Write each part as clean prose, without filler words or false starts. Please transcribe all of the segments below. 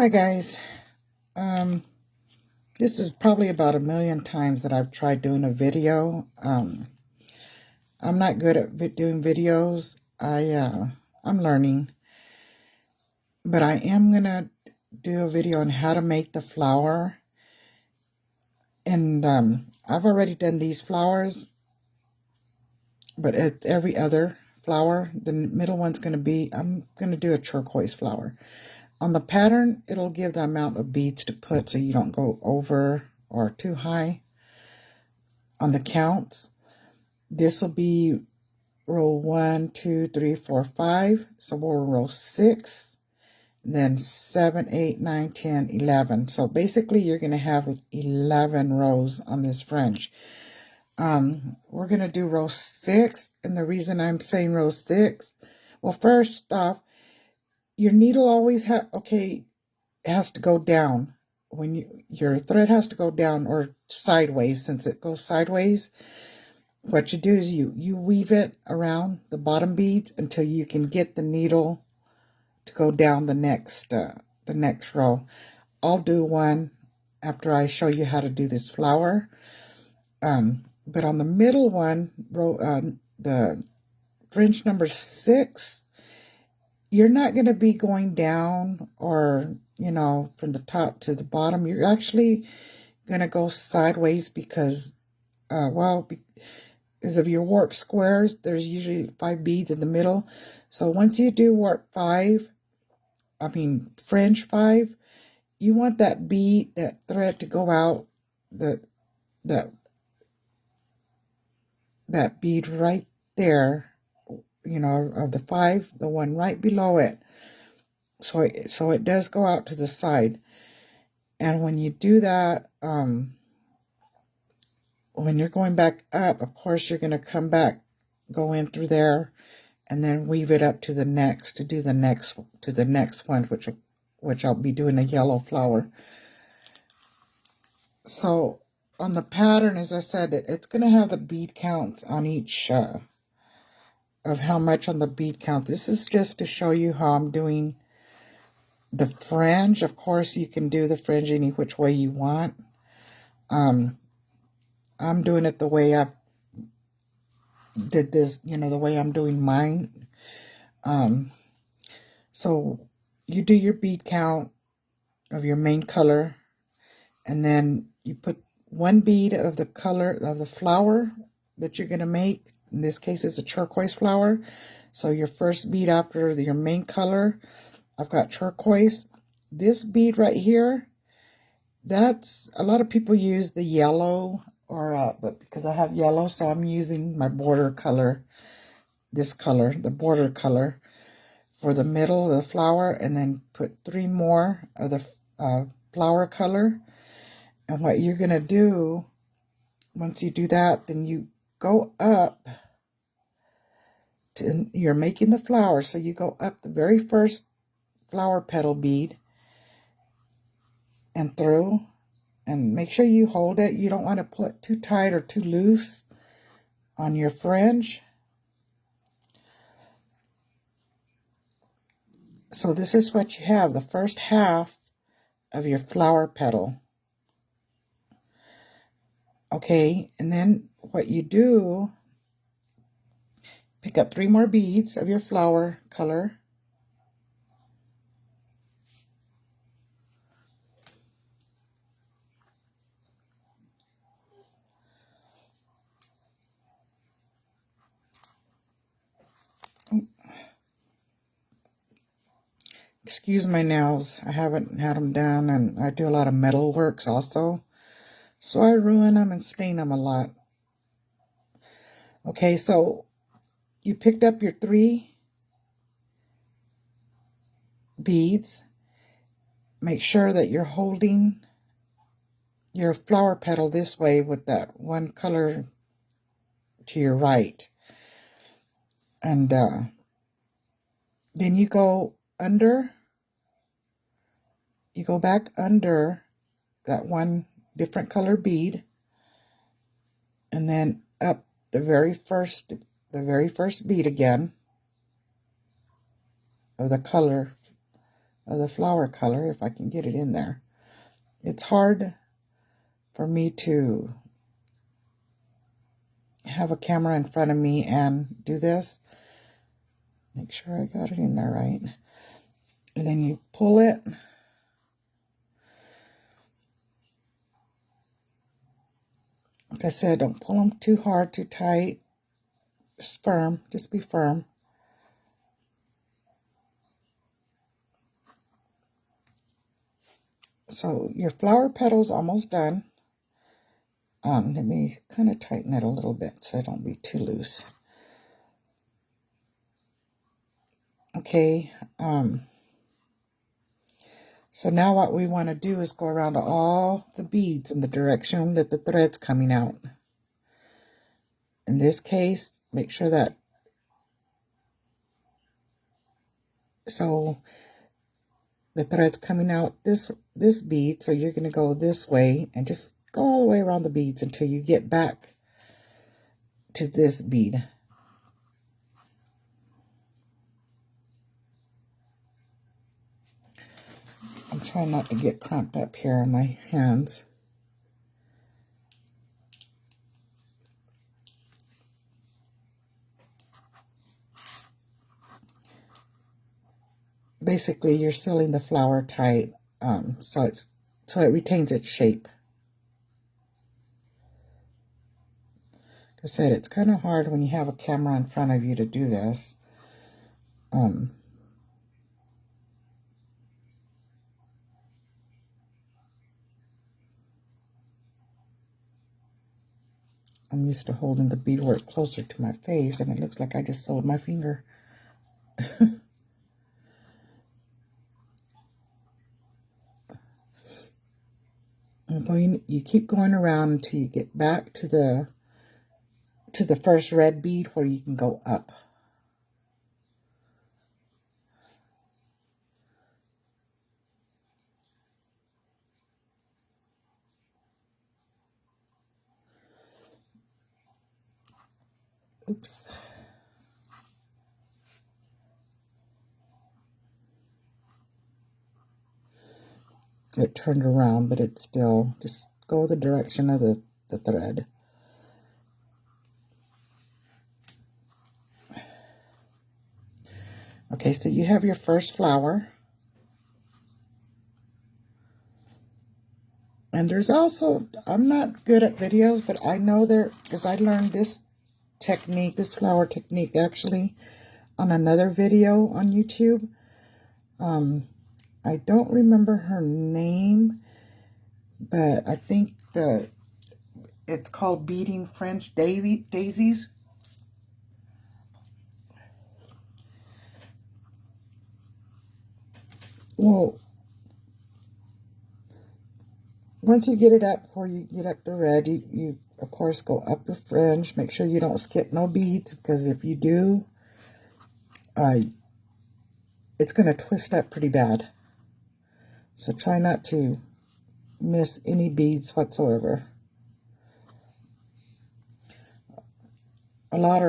Hi guys. Um, this is probably about a million times that I've tried doing a video. I'm not good at doing videos. I'm learning, but I am gonna do a video on how to make the flower. And I've already done these flowers, but it's every other flower. The middle one's I'm gonna do a turquoise flower. On the pattern, it'll give the amount of beads to put so you don't go over or too high on the counts. This will be row 1, 2, 3, 4, 5. So we'll row 6, then 7, 8, 9, 10, 11. So basically you're going to have 11 rows on this fringe. We're going to do row 6. And the reason I'm saying row 6, well, first off, your needle always has to go down. When your thread has to go down or sideways. Since it goes sideways, what you do is you weave it around the bottom beads until you can get the needle to go down the next row. I'll do one after I show you how to do this flower. But on the middle one, the fringe number 6, you're not going to be going down or, from the top to the bottom. You're actually going to go sideways because, because of your warp squares, there's usually 5 beads in the middle. So once you do fringe 5, you want that bead, that thread to go out, that bead right there, of the 5, the one right below it. So it does go out to the side. And when you do that, when you're going back up, of course, you're going to come back, go in through there, and then weave it up to the next, to do the next one, which I'll be doing a yellow flower. So on the pattern, as I said, it's going to have the bead counts on each, of how much on the bead count. This is just to show you how I'm doing the fringe. Of course, you can do the fringe any which way you want. I'm doing it the way I did this, the way I'm doing mine. So you do your bead count of your main color, and then you put one bead of the color of the flower that you're going to make. In this case, it's a turquoise flower. So your first bead after your main color, I've got turquoise. This bead right here, that's, a lot of people use the yellow, but because I have yellow, so I'm using my border color, this color, the border color, for the middle of the flower, and then put 3 more of the flower color. And what you're going to do, once you do that, then you go up to, you're making the flower, so you go up the very first flower petal bead and through, and make sure you hold it. You don't want to pull it too tight or too loose on your fringe. So this is what you have, the first half of your flower petal. Okay, and then what you do, pick up 3 more beads of your flower color. Excuse my nails, I haven't had them done, and I do a lot of metal works also, so I ruin them and stain them a lot. Okay, so you picked up your 3 beads. Make sure that you're holding your flower petal this way with that one color to your right. And then you go back under that one different color bead, and then up the very first bead again of the color of the flower color if I can get it in there. It's hard for me to have a camera in front of me and do this. Make sure I got it in there right. And then you pull it. Like I said, don't pull them too hard, too tight. Just firm. Just be firm. So your flower petal's almost done. Let me kind of tighten it a little bit so it don't be too loose. Okay. So now what we want to do is go around all the beads in the direction that the thread's coming out. In this case, make sure that so the thread's coming out this bead, so you're going to go this way and just go all the way around the beads until you get back to this bead. I'm trying not to get cramped up here on my hands. Basically, you're sealing the flower tight, so it retains its shape. Like I said, it's kind of hard when you have a camera in front of you to do this. I'm used to holding the beadwork closer to my face, and it looks like I just sewed my finger. You keep going around until you get back to the first red bead where you can go up. Oops. It turned around, but it's still, just go the direction of the thread. Okay, so you have your first flower. And there's also, I'm not good at videos, but I know because I learned this technique, this flower technique actually, on another video on YouTube. I don't remember her name, but I think it's called Beading French Daisies. Well, once you get it up, where you get up the red, you of course go up the fringe. Make sure you don't skip no beads, because if you do, it's going to twist up pretty bad. So try not to miss any beads whatsoever. A lot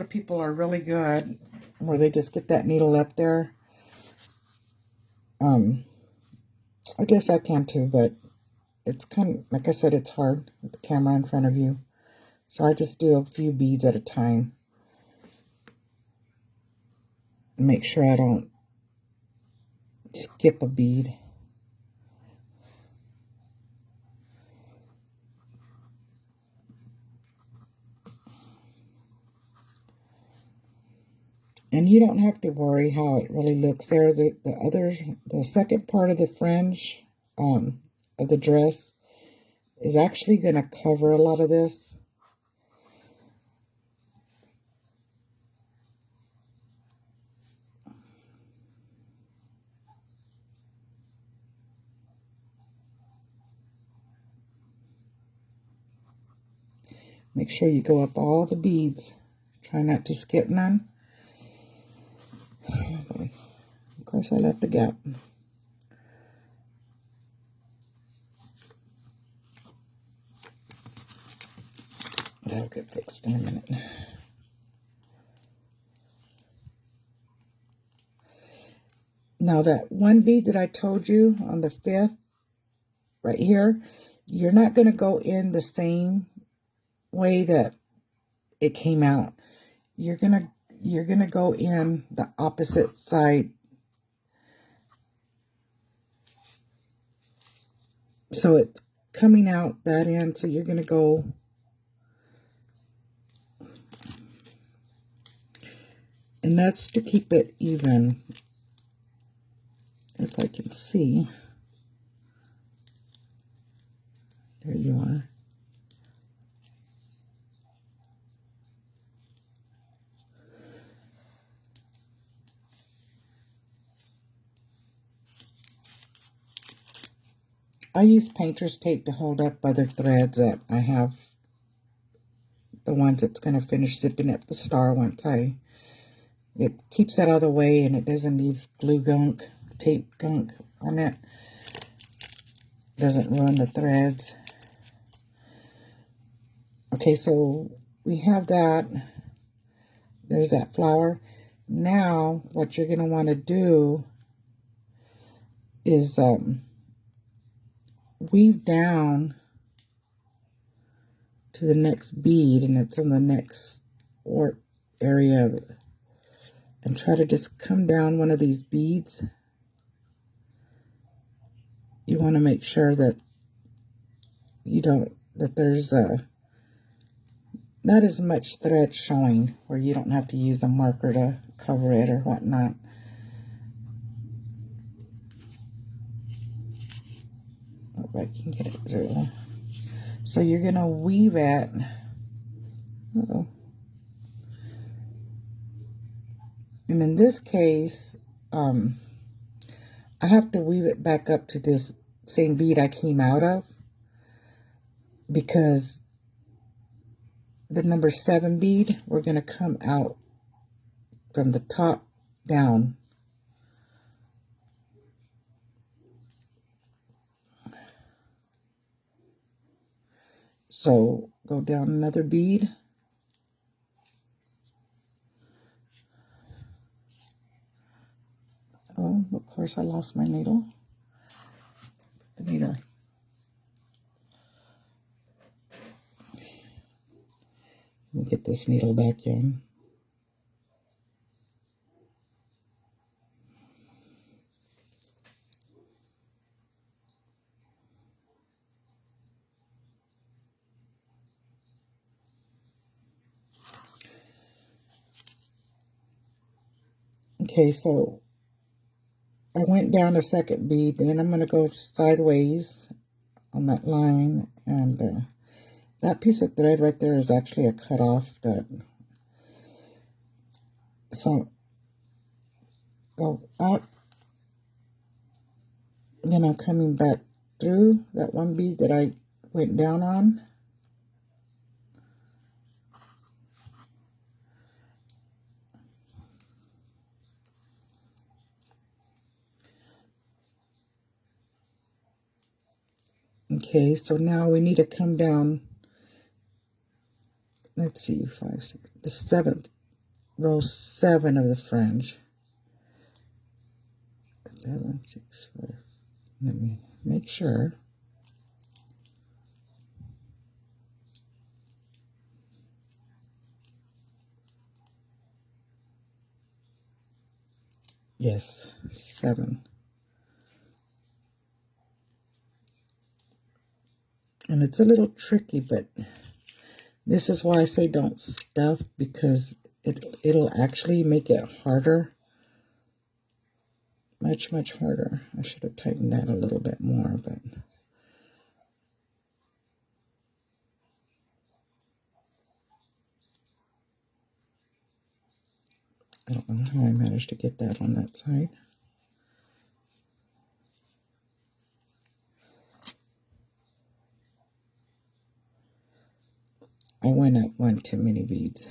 of people are really good where they just get that needle up there. I guess I can too, but it's kind of, like I said, it's hard with the camera in front of you. So I just do a few beads at a time. Make sure I don't skip a bead. And you don't have to worry how it really looks there. The second part of the fringe of the dress is actually going to cover a lot of this. Make sure you go up all the beads. Try not to skip none. Of course, I left a gap. That'll get fixed in a minute. Now that one bead that I told you on the 5th, right here, you're not going to go in the same way that it came out. You're gonna go in the opposite side. So it's coming out that end, so you're gonna go and that's to keep it even. If I can see. There you are. I use painter's tape to hold up other threads that I have. The ones that's going to finish zipping up the star once it keeps that out of the way and it doesn't leave glue gunk, tape gunk on it. Doesn't ruin the threads. Okay, so we have that. There's that flower. Now, what you're going to want to do is weave down to the next bead, and it's in the next warp area, and try to just come down one of these beads. You want to make sure that that there's not as much thread showing, where you don't have to use a marker to cover it or whatnot. Hope I can get it through. So you're going to weave it. Uh-oh. And in this case, I have to weave it back up to this same bead I came out of, because the number 7 bead, we're going to come out from the top down. So go down another bead. Oh, of course I lost my needle. The needle. Let me get this needle back in. Okay, so I went down a second bead, then I'm going to go sideways on that line, and that piece of thread right there is actually a cut off. So go up, then I'm coming back through that one bead that I went down on. Okay, so now we need to come down. Let's see, 5, 6, the 7th, row 7 of the fringe. 7, 6, 5. Let me make sure. Yes, 7. And it's a little tricky, but this is why I say don't stuff, because it'll actually make it harder. Much, much harder. I should have tightened that a little bit more, but I don't know how I managed to get that on that side. I went up one too many beads.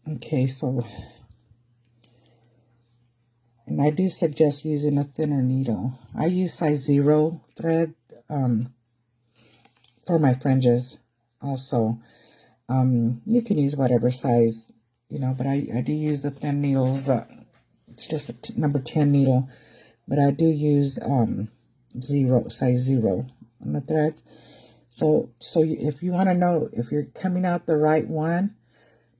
Okay, so, and I do suggest using a thinner needle. I use size 0 thread for my fringes also. You can use whatever size, you know, but I do use the thin needles. It's just a number 10 needle, but I do use size 0 on the threads. So if you want to know if you're coming out the right one,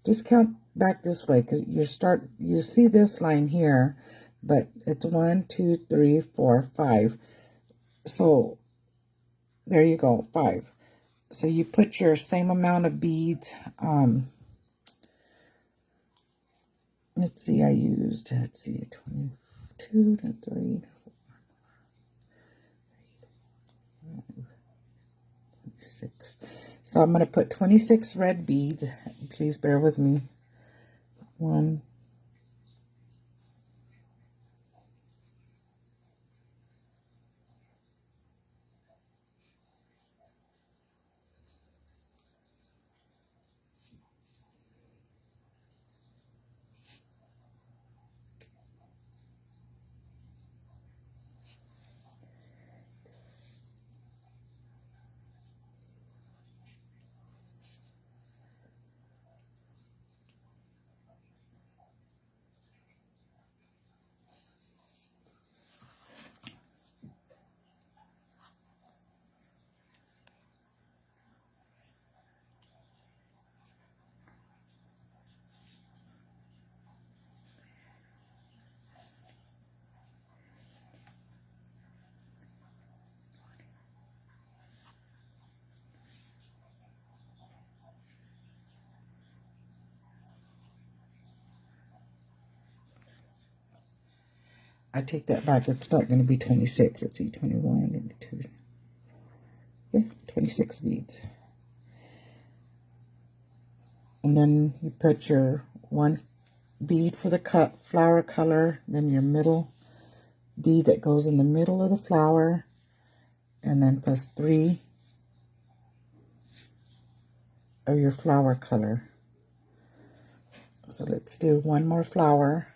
just count back this way, because you see this line here, but it's 1, 2, 3, 4, 5. So there you go, 5. So you put your same amount of beads. Let's see, 22, 23, 26. So I'm going to put 26 red beads. Please bear with me. 1, I take that back. It's not going to be 26. Let's see, 21, 22. Yeah, 26 beads. And then you put your 1 bead for the flower color, then your middle bead that goes in the middle of the flower, and then plus 3 of your flower color. So let's do 1 more flower.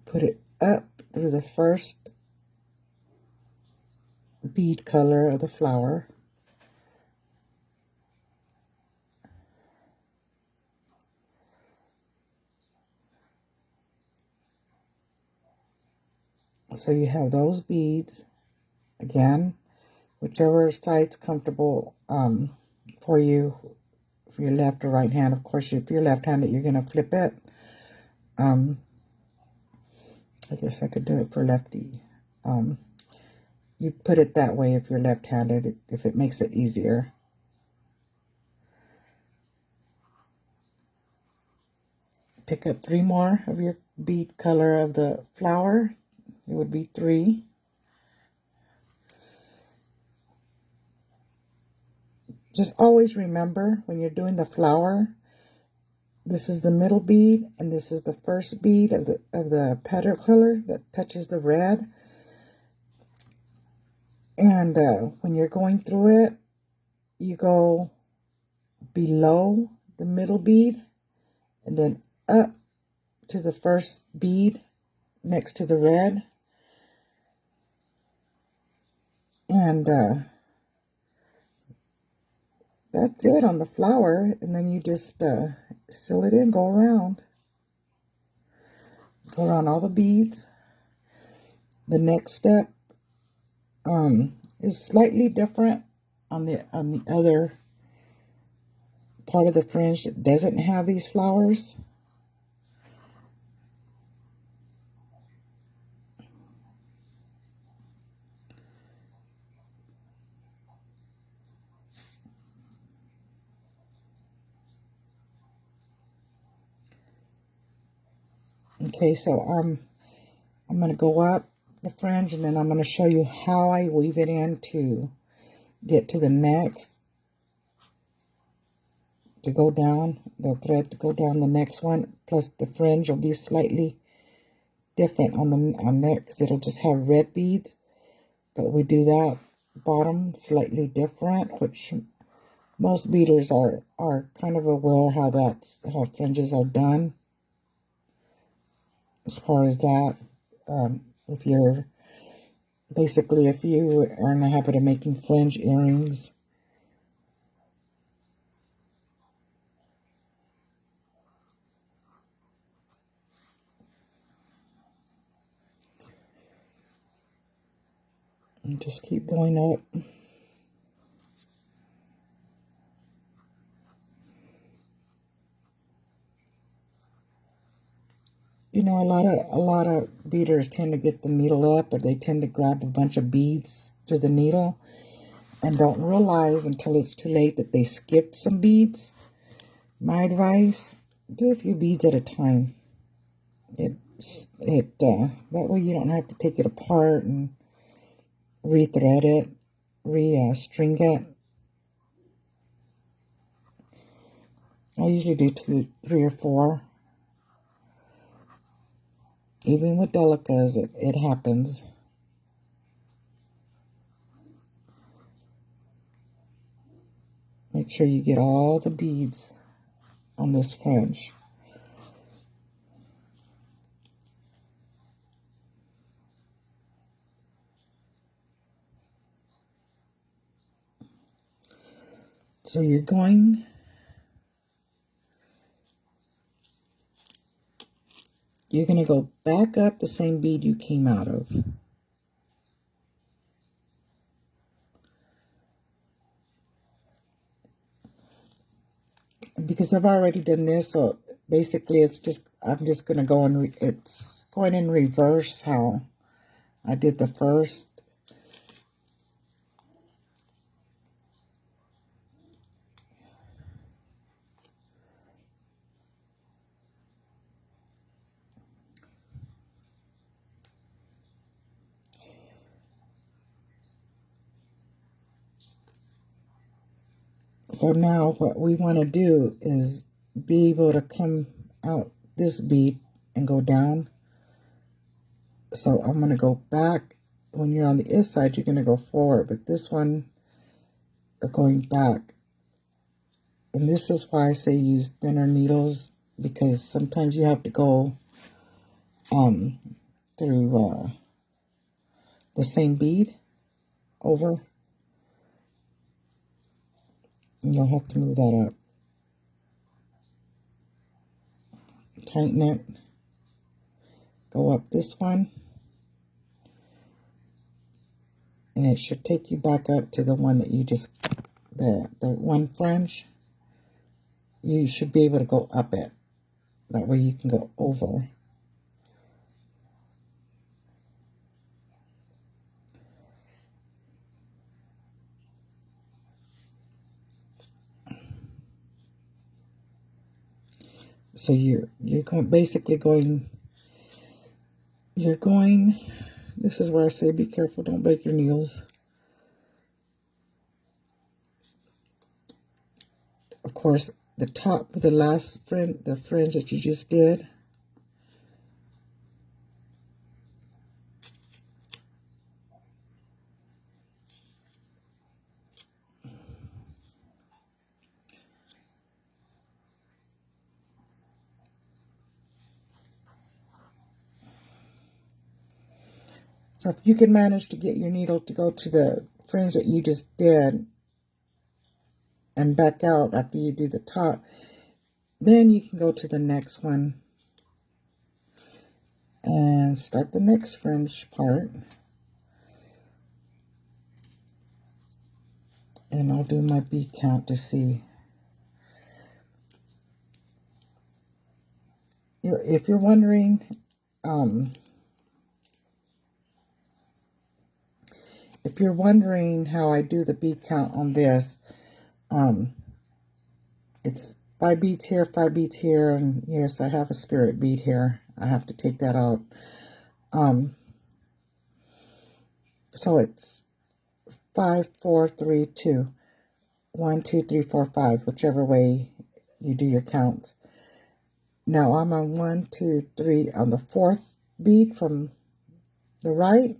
Put it up through the first bead color of the flower. So you have those beads. Again, whichever side's comfortable for you, for your left or right hand. Of course, if you're left-handed, you're going to flip it. I guess I could do it for lefty. You put it that way if you're left-handed, if it makes it easier. Pick up 3 more of your bead color of the flower. It would be 3. Just always remember when you're doing the flower, this is the middle bead and this is the first bead of the petal color that touches the red. And when you're going through it, you go below the middle bead and then up to the first bead next to the red. And that's it on the flower. And then you just seal it in, go around all the beads. The next step is slightly different on the other part of the fringe that doesn't have these flowers. Okay, so I'm going to go up the fringe and then I'm going to show you how I weave it in to get to the next to go down, the thread to go down the next one, plus the fringe will be slightly different on that because it'll just have red beads. But we do that bottom slightly different, which most beaders are kind of aware how fringes are done. As far as that, if you are in the habit of making fringe earrings, and just keep going up. You know, a lot of beaders tend to get the needle up, or they tend to grab a bunch of beads to the needle and don't realize until it's too late that they skipped some beads. My advice, do a few beads at a time. That way you don't have to take it apart and re-thread it, re-string it. I usually do 2, 3, or 4. Even with delicas, it happens. Make sure you get all the beads on this fringe. So you're going to go back up the same bead you came out of. Because I've already done this, so basically I'm just going to go and it's going in reverse how I did the first. So now what we want to do is be able to come out this bead and go down. So I'm going to go back. When you're on the this side, you're going to go forward, but this one, are going back. And this is why I say use thinner needles, because sometimes you have to go through the same bead over. And you'll have to move that up. Tighten it. Go up this one. And it should take you back up to the one that you just, the one fringe. You should be able to go up it. That way you can go over. So you're basically going, this is where I say be careful, don't break your needles. Of course, the top, the last fringe, the fringe that you just did, so if you can manage to get your needle to go to the fringe that you just did and back out after you do the top, then you can go to the next one and start the next fringe part. And I'll do my bead count to see. If you're wondering, how I do the bead count on this, it's 5 beads here, 5 beads here, and yes, I have a spirit bead here. I have to take that out. So it's 5, 4, 3, 2. 1, 2, 3, 4, 5, whichever way you do your counts. Now I'm on 1, 2, 3 on the 4th bead from the right.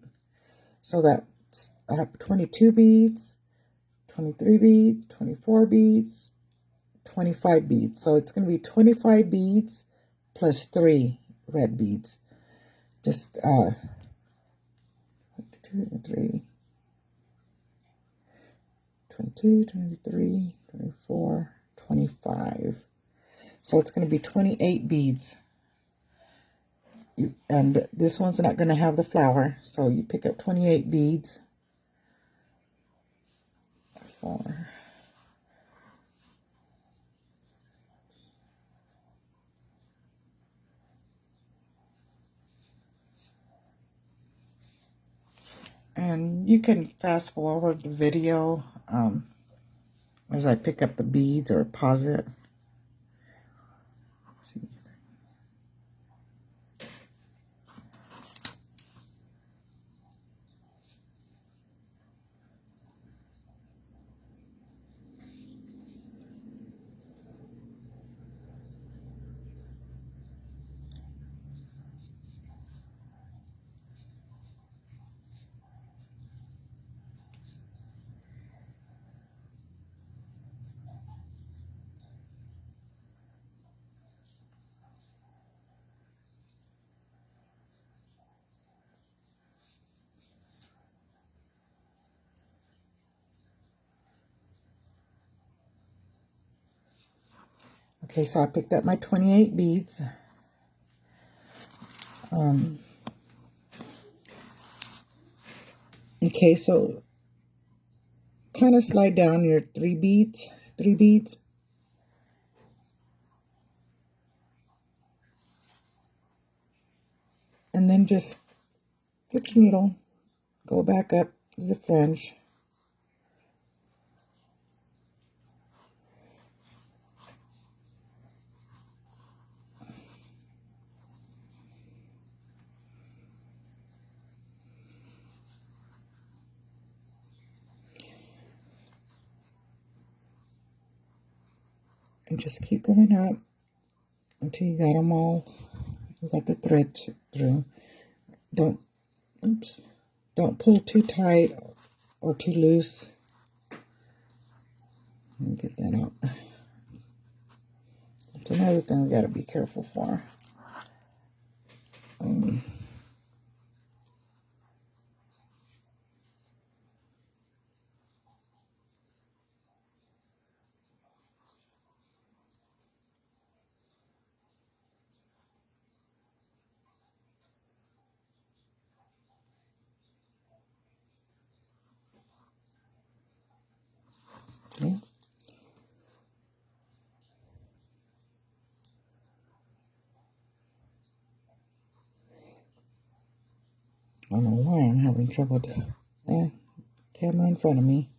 So that's, I have 22 beads, 23 beads, 24 beads, 25 beads. So it's going to be 25 beads plus 3 red beads. Just 2, 3, 22, 23, 24, 25. So it's going to be 28 beads. And this one's not going to have the flower. So you pick up 28 beads. 4. And you can fast forward the video as I pick up the beads, or pause it. See. Okay, so I picked up my 28 beads. Okay, so kind of slide down your 3 beads, and then just get your needle, go back up to the fringe. And just keep going up until you got them all. You got the thread through. Don't pull too tight or too loose. Let me get that out. That's another thing we got to be careful for. Okay. I don't know why I'm having trouble. Camera in front of me.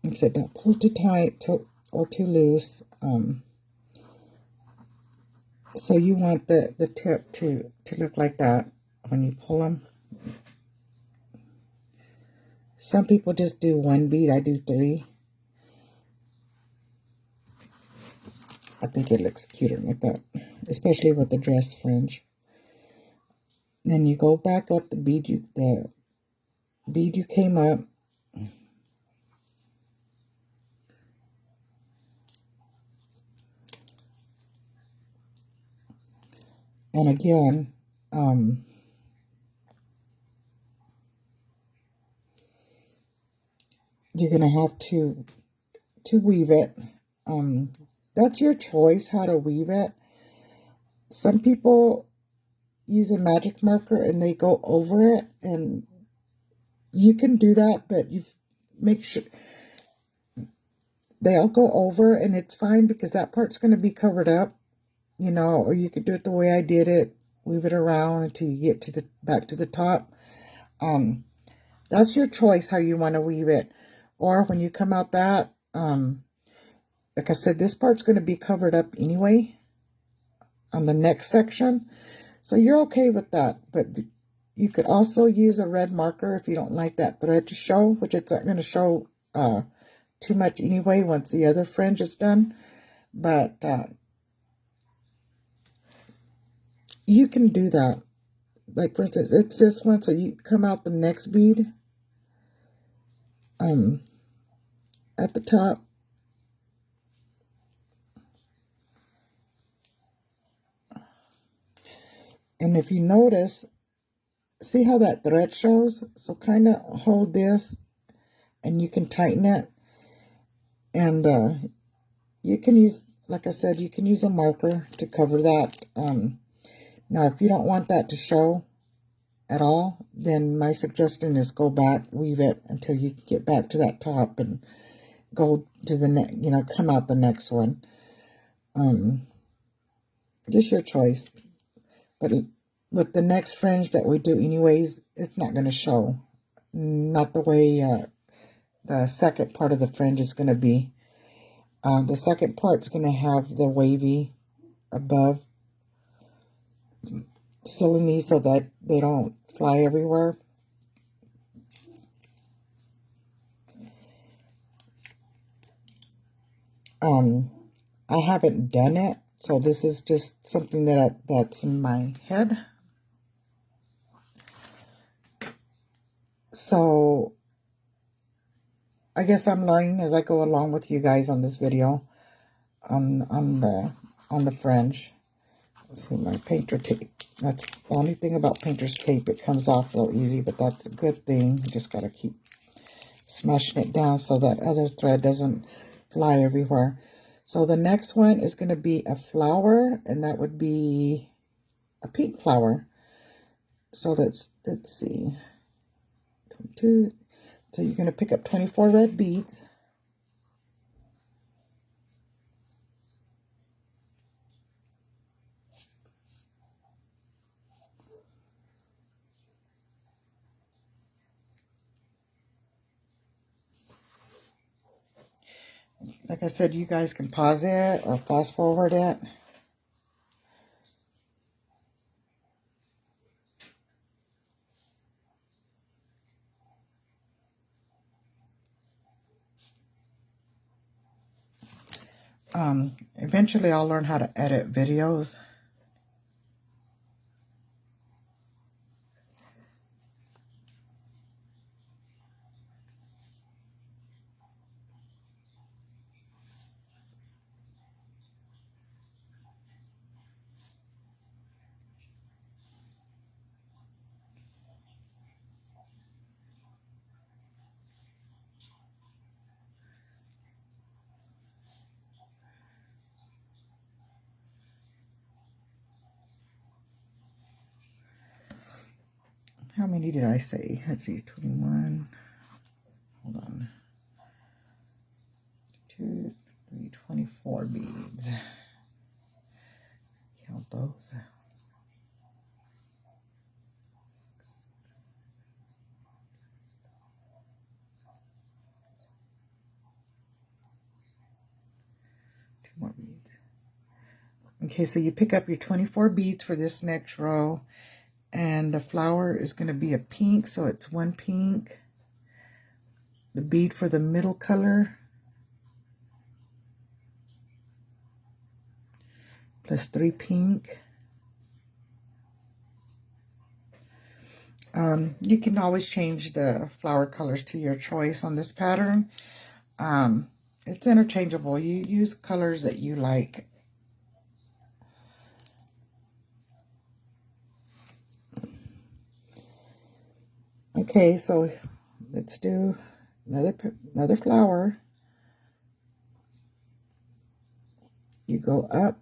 Like I said, don't pull too tight or too loose. So you want the tip to look like that when you pull them. Some people just do 1 bead. I do 3. I think it looks cuter like that, especially with the dress fringe. Then you go back up the bead you came up. And again, you're going to have to weave it. That's your choice how to weave it. Some people use a magic marker and they go over it, and you can do that, but you make sure they'll go over, and it's fine because that part's going to be covered up, you know. Or you could do it the way I did it, weave it around until you get to the back to the top. That's your choice how you want to weave it. Or when you come out that, like I said, this part's going to be covered up anyway on the next section. So you're okay with that. But you could also use a red marker if you don't like that thread to show, which it's not going to show too much anyway once the other fringe is done. But you can do that. Like, for instance, it's this one, so you come out the next bead at the top. And if you notice, see how that thread shows? So kind of hold this and you can tighten it. And you can use, like I said, you can use a marker to cover that. Now, if you don't want that to show at all, then my suggestion is go back, weave it until you get back to that top and go to the next, you know, come out the next one. Just your choice. But with the next fringe that we do anyways, it's not going to show. Not the way the second part of the fringe is going to be. The second part's going to have the wavy above, sealing these so that they don't fly everywhere. I haven't done it, so this is just something that's in my head. So I guess I'm learning as I go along with you guys on this video on the fringe. Let's see, my painter tape. That's the only thing about painter's tape. It comes off real easy, but that's a good thing. You just gotta keep smashing it down so that other thread doesn't fly everywhere. So the next one is going to be a flower, and that would be a pink flower. So let's see. 22. So you're going to pick up 24 red beads. Like I said, you guys can pause it or fast forward it. Eventually I'll learn how to edit videos. How many did I say? Let's see, 21. Hold on. 2, 3, 24 beads. Count those. Two more beads. Okay, so you pick up your 24 beads for this next row. And the flower is going to be a pink, so it's 1 pink. The bead for the middle color plus 3 pink. You can always change the flower colors to your choice on this pattern. It's interchangeable. You use colors that you like. Okay, so let's do another flower. You go up,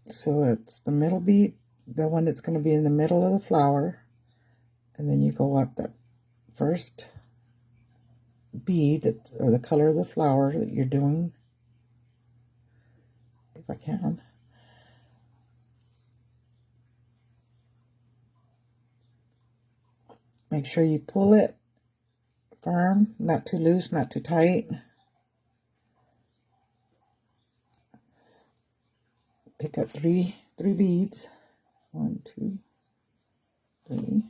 so it's the middle bead, the one that's going to be in the middle of the flower, and then you go up the first bead, or the color of the flower that you're doing, if I can. Make sure you pull it firm, not too loose, not too tight. Pick up three beads. 1, 2, 3.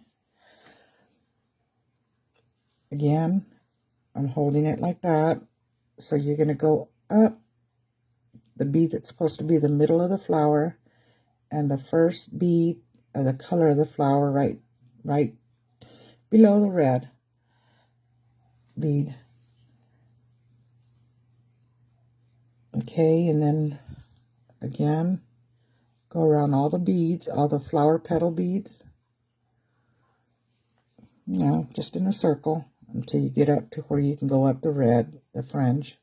Again, I'm holding it like that. So you're going to go up the bead that's supposed to be the middle of the flower, and the first bead of the color of the flower right below the red bead. Okay, and then again, go around all the beads, all the flower petal beads, just in a circle until you get up to where you can go up the red, the fringe.